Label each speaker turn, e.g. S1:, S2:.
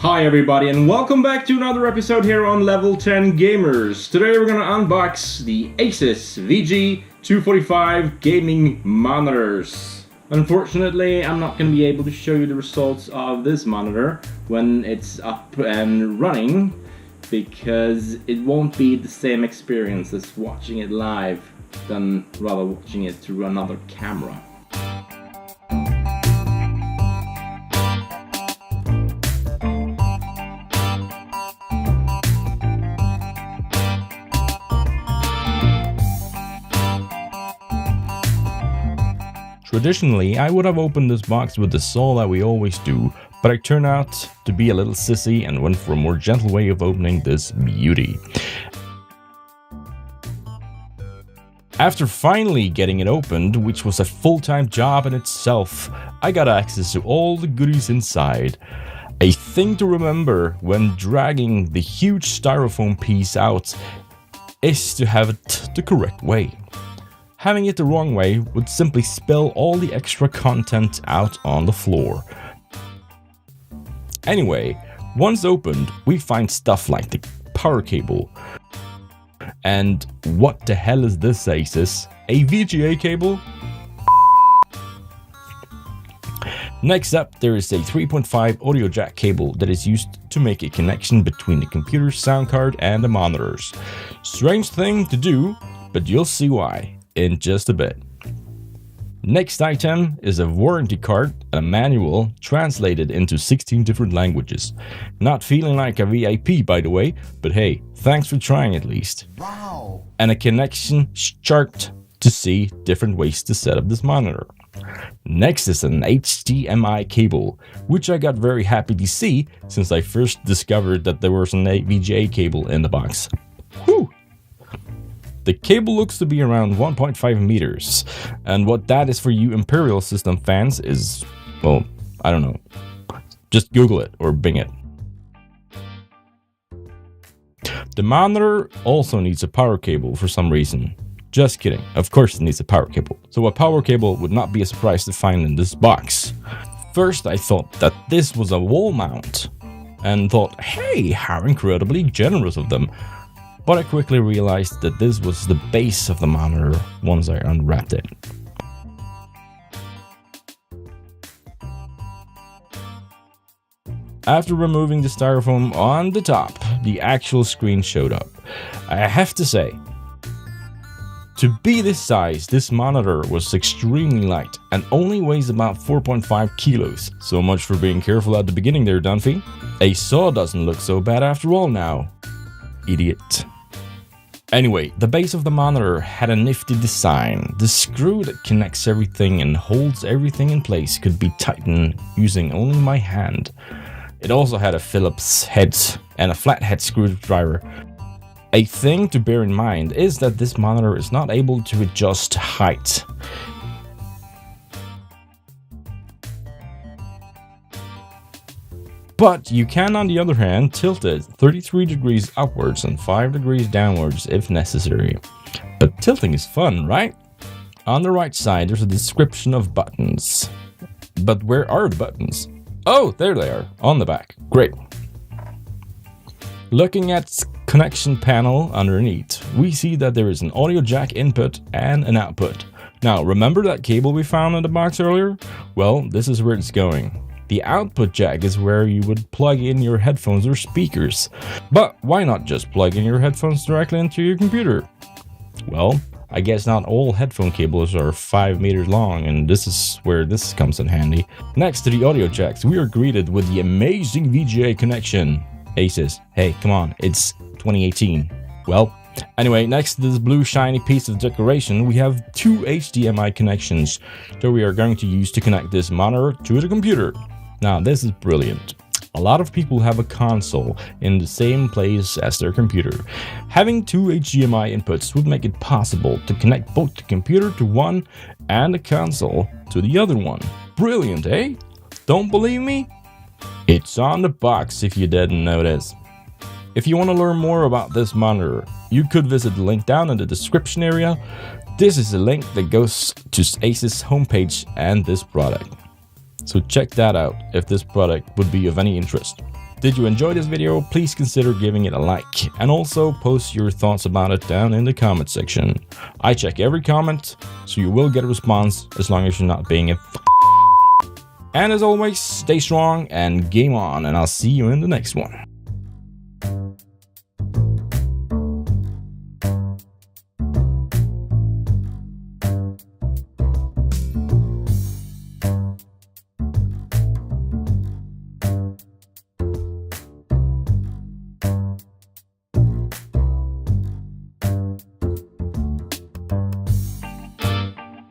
S1: Hi everybody and welcome back to another episode here on Level 10 Gamers. Today we're gonna unbox the ASUS VG-245 Gaming Monitors. Unfortunately, I'm not gonna be able to show you the results of this monitor when it's up and running because it won't be the same experience as watching it live than rather watching it through another camera. Traditionally, I would have opened this box with the saw that we always do, but I turned out to be a little sissy and went for a more gentle way of opening this beauty. After finally getting it opened, which was a full-time job in itself, I got access to all the goodies inside. A thing to remember when dragging the huge styrofoam piece out is to have it the correct way. Having it the wrong way would simply spill all the extra content out on the floor. Anyway, once opened, we find stuff like the power cable. And what the hell is this, ASUS? A VGA cable? Next up, there is a 3.5 audio jack cable that is used to make a connection between the computer's sound card and the monitors. Strange thing to do, but you'll see why in just a bit. Next item is a warranty card and a manual translated into 16 different languages. Not feeling like a VIP, by the way, but hey, thanks for trying at least.
S2: Wow.
S1: And a connection chart to see different ways to set up this monitor. Next is an HDMI cable, which I got very happy to see since I first discovered that there was an VGA cable in the box. Whew! The cable looks to be around 1.5 meters, and what that is for you Imperial System fans is, well, I don't know. Just Google it or Bing it. The monitor also needs a power cable for some reason. Just kidding, of course it needs a power cable. So a power cable would not be a surprise to find in this box. First I thought that this was a wall mount, and thought, hey, how incredibly generous of them. But I quickly realized that this was the base of the monitor once I unwrapped it. After removing the styrofoam on the top, the actual screen showed up. I have to say, to be this size, this monitor was extremely light and only weighs about 4.5 kilos. So much for being careful at the beginning there, Dunphy. A saw doesn't look so bad after all now. Idiot. Anyway, the base of the monitor had a nifty design. The screw that connects everything and holds everything in place could be tightened using only my hand. It also had a Phillips head and a flathead screwdriver. A thing to bear in mind is that this monitor is not able to adjust height. But you can, on the other hand, tilt it 33 degrees upwards and 5 degrees downwards if necessary. But tilting is fun, right? On the right side, there's a description of buttons. But where are the buttons? Oh, there they are, on the back. Great. Looking at connection panel underneath, we see that there is an audio jack input and an output. Now, remember that cable we found in the box earlier? Well, this is where it's going. The output jack is where you would plug in your headphones or speakers. But why not just plug in your headphones directly into your computer? Well, I guess not all headphone cables are 5 meters long, and this is where this comes in handy. Next to the audio jacks, we are greeted with the amazing VGA connection. ASUS, hey, come on, it's 2018. Well, anyway, next to this blue shiny piece of decoration, we have two HDMI connections that we are going to use to connect this monitor to the computer. Now, this is brilliant. A lot of people have a console in the same place as their computer. Having two HDMI inputs would make it possible to connect both the computer to one and the console to the other one. Brilliant, eh? Don't believe me? It's on the box if you didn't notice. If you want to learn more about this monitor, you could visit the link down in the description area. This is a link that goes to ASUS homepage and this product. So check that out if this product would be of any interest. Did you enjoy this video? Please consider giving it a like, and also post your thoughts about it down in the comment section. I check every comment, so you will get a response as long as you're not being a And as always, stay strong and game on, and I'll see you in the next one.